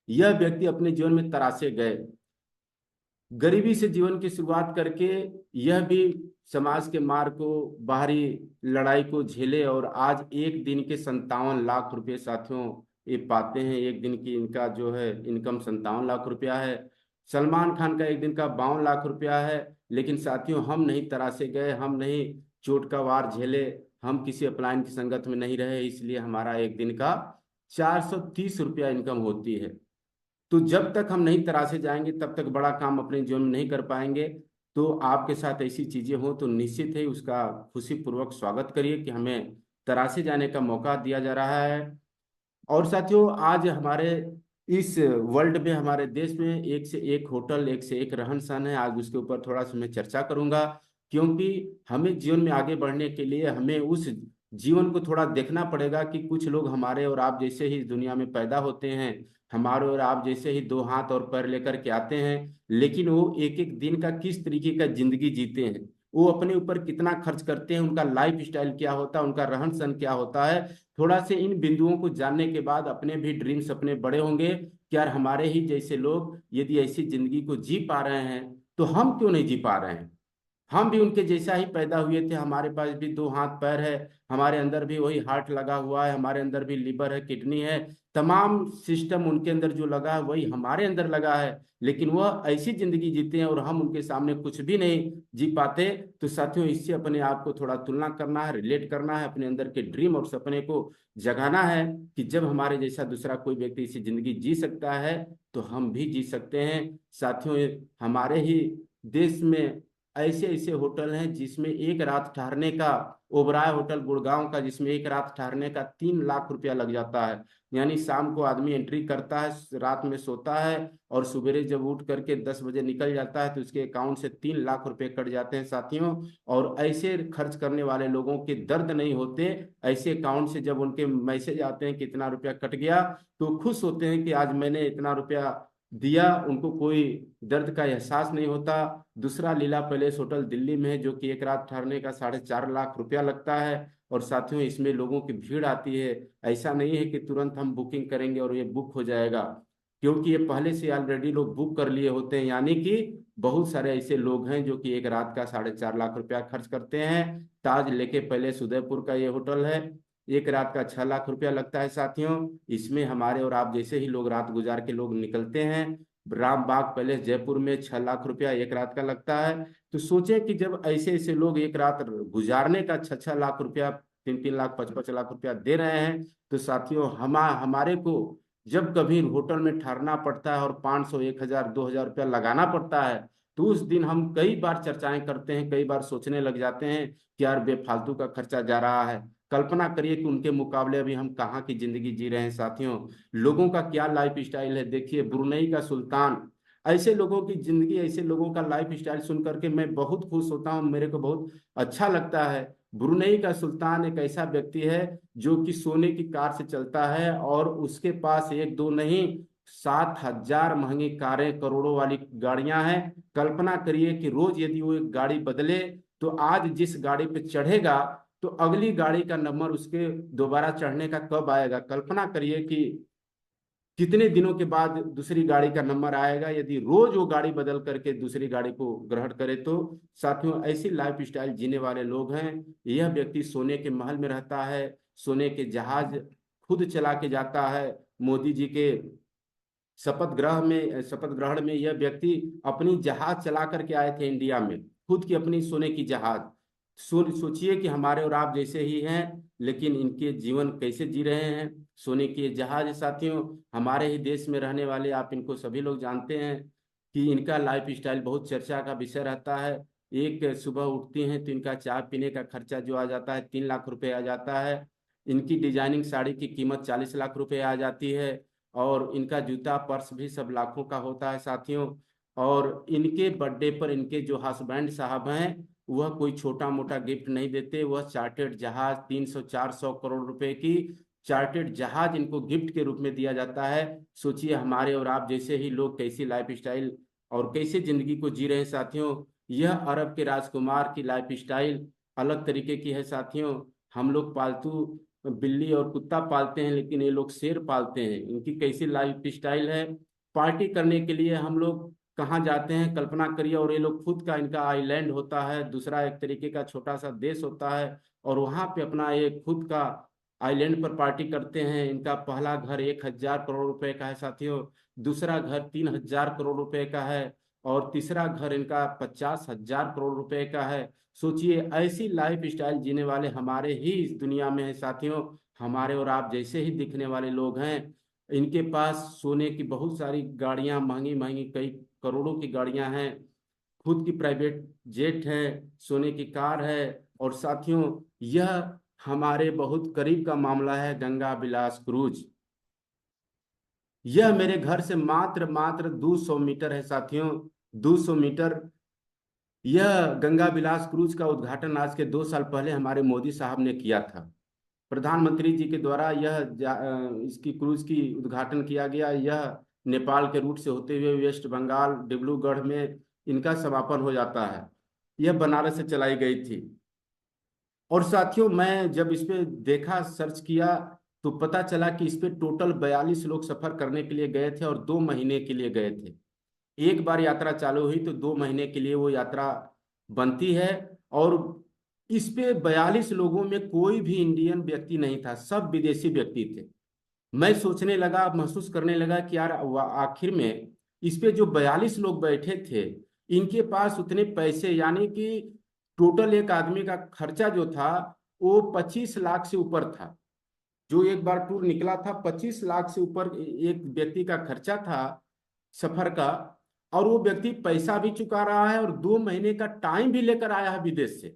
यह व्यक्ति अपने जीवन में तरासे गए, गरीबी से जीवन की शुरुआत करके यह भी समाज के मार को, बाहरी लड़ाई को झेले और आज एक दिन के 57 लाख रुपए साथियों ये पाते हैं। एक दिन की इनका जो है इनकम 57 लाख रुपया है। सलमान खान का एक दिन का 52 लाख रुपया है। लेकिन साथियों हम नहीं तरासे गए, हम नहीं चोट का वार झेले, हम किसी अपलाइन की संगत में नहीं रहे, इसलिए हमारा एक दिन का 430 रुपया इनकम होती है। तो जब तक हम नहीं तराशे जाएंगे तब तक बड़ा काम अपने जीवन में नहीं कर पाएंगे। तो आपके साथ ऐसी चीजें हो तो निश्चित है उसका खुशी पूर्वक स्वागत करिए कि हमें तराशे जाने का मौका दिया जा रहा है। और साथियों आज हमारे इस वर्ल्ड में, हमारे देश में एक से एक होटल, एक से एक रहन सहन है। आज उसके ऊपर थोड़ा सा मैं चर्चा करूंगा, क्योंकि हमें जीवन में आगे बढ़ने के लिए हमें उस जीवन को थोड़ा देखना पड़ेगा कि कुछ लोग हमारे और आप जैसे ही इस दुनिया में पैदा होते हैं, हमारे और आप जैसे ही दो हाथ और पैर लेकर के आते हैं, लेकिन वो एक एक दिन का किस तरीके का जिंदगी जीते हैं, वो अपने ऊपर कितना खर्च करते हैं, उनका लाइफ स्टाइल क्या होता है, उनका रहन सहन क्या होता है। थोड़ा से इन बिंदुओं को जानने के बाद अपने भी ड्रीम्स अपने बड़े होंगे कि यार हमारे ही जैसे लोग यदि ऐसी जिंदगी को जी पा रहे हैं तो हम क्यों नहीं जी पा रहे हैं। हम भी उनके जैसा ही पैदा हुए थे, हमारे पास भी दो हाथ पैर है, हमारे अंदर भी वही हार्ट लगा हुआ है, हमारे अंदर भी लीवर है, किडनी है, तमाम सिस्टम उनके अंदर जो लगा है वही हमारे अंदर लगा है। लेकिन वह ऐसी जिंदगी जीते हैं और हम उनके सामने कुछ भी नहीं जी पाते। तो साथियों इससे अपने आप को थोड़ा तुलना करना है, रिलेट करना है, अपने अंदर के ड्रीम और सपने को जगाना है कि जब हमारे जैसा दूसरा कोई व्यक्ति इसी जिंदगी जी सकता है तो हम भी जी सकते हैं। साथियों हमारे ही देश में ऐसे ऐसे होटल हैं जिसमें एक रात ठहरने का, ओबराय होटल गुड़गांव का, जिसमें एक रात ठहरने का 3 लाख रुपया लग जाता है। यानी शाम को आदमी एंट्री करता है, रात में सोता है और सवेरे जब उठ करके 10 बजे निकल जाता है तो उसके अकाउंट से 3 लाख रुपए कट जाते हैं साथियों। और ऐसे खर्च करने वाले लोगों के दर्द नहीं होते। ऐसे अकाउंट से जब उनके मैसेज आते हैं कि इतना रुपया कट गया तो खुश होते हैं कि आज मैंने इतना रुपया दिया, उनको कोई दर्द का एहसास नहीं होता। दूसरा लीला पैलेस होटल दिल्ली में है जो कि एक रात ठहरने का 4.5 लाख रुपया लगता है। और साथियों इसमें लोगों की भीड़ आती है। ऐसा नहीं है कि तुरंत हम बुकिंग करेंगे और ये बुक हो जाएगा, क्योंकि ये पहले से ऑलरेडी लोग बुक कर लिए होते हैं। यानी कि बहुत सारे ऐसे लोग हैं जो कि एक रात का 4.5 लाख रुपया खर्च करते हैं। ताज लेके पैलेस उदयपुर का ये होटल है, एक रात का 6 लाख रुपया लगता है साथियों। इसमें हमारे और आप जैसे ही लोग रात गुजार के लोग निकलते हैं। राम बाग पैलेस जयपुर में 6 लाख रुपया एक रात का लगता है। तो सोचे कि जब ऐसे ऐसे लोग एक रात गुजारने का 6 6 लाख रुपया, 3 3 लाख 5 5 लाख रुपया दे रहे हैं, तो साथियों हमारे को जब कभी होटल में ठहरना पड़ता है और 500 1,000 2,000 रुपया लगाना पड़ता है, तो उस दिन हम कई बार चर्चाएं करते हैं, कई बार सोचने लग जाते हैं कि यार बेफालतू का खर्चा जा रहा है। कल्पना करिए कि उनके मुकाबले अभी हम कहाँ की जिंदगी जी रहे हैं साथियों। लोगों का क्या लाइफ स्टाइल है, देखिए ब्रुनई का सुल्तान, ऐसे लोगों की जिंदगी, ऐसे लोगों का लाइफ स्टाइल सुन करके मैं बहुत खुश होता हूँ, मेरे को बहुत अच्छा लगता है। ब्रुनई का सुल्तान एक ऐसा व्यक्ति है जो कि सोने की कार से चलता है और उसके पास एक दो नहीं 7,000 महंगी कारें, करोड़ों वाली गाड़ियां हैं। कल्पना करिए कि रोज यदि वो एक गाड़ी बदले तो आज जिस गाड़ी पे चढ़ेगा तो अगली गाड़ी का नंबर उसके दोबारा चढ़ने का कब आएगा। कल्पना करिए कि कितने दिनों के बाद दूसरी गाड़ी का नंबर आएगा यदि रोज वो गाड़ी बदल करके दूसरी गाड़ी को ग्रहण करे तो। साथियों ऐसी लाइफ स्टाइल जीने वाले लोग हैं। यह व्यक्ति सोने के महल में रहता है, सोने के जहाज खुद चला के जाता है। मोदी जी के शपथ ग्रहण में यह व्यक्ति अपनी जहाज चला करके आए थे इंडिया में, खुद की अपनी सोने की जहाज। सोचिए कि हमारे और आप जैसे ही हैं, लेकिन इनके जीवन कैसे जी रहे हैं। सोने की ये जहाज है साथियों। हमारे ही देश में रहने वाले आप इनको सभी लोग जानते हैं कि इनका लाइफ स्टाइल बहुत चर्चा का विषय रहता है। एक सुबह उठती हैं तो इनका चाय पीने का खर्चा जो आ जाता है 3 लाख रुपए आ जाता है। इनकी डिजाइनिंग साड़ी की कीमत 40 लाख रुपए आ जाती है। और इनका जूता पर्स भी सब लाखों का होता है साथियों। और इनके बर्थडे पर इनके जो हस्बैंड साहब हैं वह कोई छोटा मोटा गिफ्ट नहीं देते, वह चार्टेड जहाज 300 400 करोड़ रुपए की चार्टेड जहाज इनको गिफ्ट के रूप में दिया जाता है। सोचिए हमारे और आप जैसे ही लोग कैसी लाइफ स्टाइल और कैसे जिंदगी को जी रहे हैं साथियों। यह अरब के राजकुमार की लाइफ स्टाइल अलग तरीके की है साथियों। हम लोग पालतू बिल्ली और कुत्ता पालते हैं, लेकिन ये लोग शेर पालते हैं। इनकी कैसी लाइफ स्टाइल है। पार्टी करने के लिए हम लोग कहाँ जाते हैं कल्पना करिए, और ये लोग खुद का इनका आइलैंड होता है, दूसरा एक तरीके का छोटा सा देश होता है, और वहां पे अपना एक खुद का आइलैंड पर पार्टी करते हैं। इनका पहला घर 1,000 करोड़ रुपए का है साथियों, दूसरा घर 3,000 करोड़ रुपए का है, और तीसरा घर इनका 50,000 करोड़ रुपए का है। सोचिए ऐसी लाइफ स्टाइल जीने वाले हमारे ही इस दुनिया में है साथियों। हमारे और आप जैसे ही दिखने वाले लोग हैं। इनके पास सोने की बहुत सारी गाड़ियां, महंगी महंगी कई करोड़ों की गाड़ियां हैं, खुद की प्राइवेट जेट है, सोने की कार है। और साथियों, यह हमारे बहुत करीब का मामला है, गंगा बिलास क्रूज। यह मेरे घर से मात्र मात्र 200 मीटर है साथियों, 200 मीटर। यह गंगा बिलास क्रूज का उद्घाटन आज के 2 साल पहले हमारे मोदी साहब ने किया था। प्रधानमंत्री जी के द्वारा इसकी क्रूज की उद्घाटन किया गया। यह नेपाल के रूट से होते हुए वेस्ट बंगाल डिब्रूगढ़ में इनका समापन हो जाता है। यह बनारस से चलाई गई थी। और साथियों, मैं जब इस पे देखा, सर्च किया, तो पता चला कि इस पे टोटल 42 लोग सफर करने के लिए गए थे और 2 महीने के लिए गए थे। एक बार यात्रा चालू हुई तो 2 महीने के लिए वो यात्रा बनती है। और इस पे 42 लोगों में कोई भी इंडियन व्यक्ति नहीं था, सब विदेशी व्यक्ति थे। मैं सोचने लगा, महसूस करने लगा कि यार आखिर में इस पे जो 42 लोग बैठे थे, इनके पास उतने पैसे, यानी कि टोटल एक आदमी का खर्चा जो था वो 25 लाख से ऊपर था। जो एक बार टूर निकला था, 25 लाख से ऊपर एक व्यक्ति का खर्चा था सफर का। और वो व्यक्ति पैसा भी चुका रहा है और 2 महीने का टाइम भी लेकर आया है विदेश से।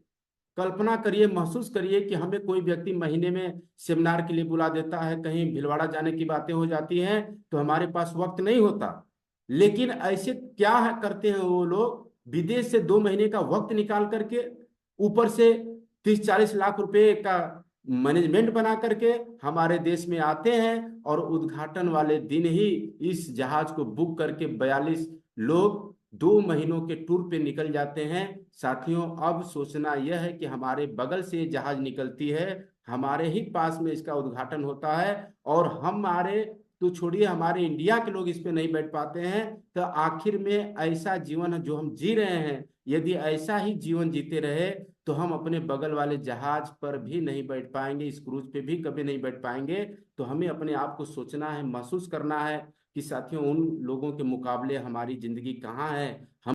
कल्पना करिए, महसूस करिए कि हमें कोई व्यक्ति महीने में सेमिनार के लिए बुला देता है, कहीं भीलवाड़ा जाने की बातें हो जाती हैं, तो हमारे पास वक्त नहीं होता। लेकिन ऐसे क्या करते हैं वो लोग, विदेश से 2 महीने का वक्त निकाल करके, ऊपर से 30-40 लाख रुपए का मैनेजमेंट बना करके हमारे देश में आते हैं, और उद्घाटन वाले दिन ही इस जहाज को बुक करके 42 लोग 2 महीनों के टूर पे निकल जाते हैं। साथियों, अब सोचना यह है कि हमारे बगल से ये जहाज निकलती है, हमारे ही पास में इसका उद्घाटन होता है, और हमारे, तो छोड़िए हमारे इंडिया के लोग इस पे नहीं बैठ पाते हैं। तो आखिर में ऐसा जीवन जो हम जी रहे हैं, यदि ऐसा ही जीवन जीते रहे तो हम अपने बगल वाले जहाज पर भी नहीं बैठ पाएंगे, इस क्रूज पे भी कभी नहीं बैठ पाएंगे। तो हमें अपने आप को सोचना है, महसूस करना है कि साथियों, उन लोगों के मुकाबले हमारी जिंदगी कहाँ है। हम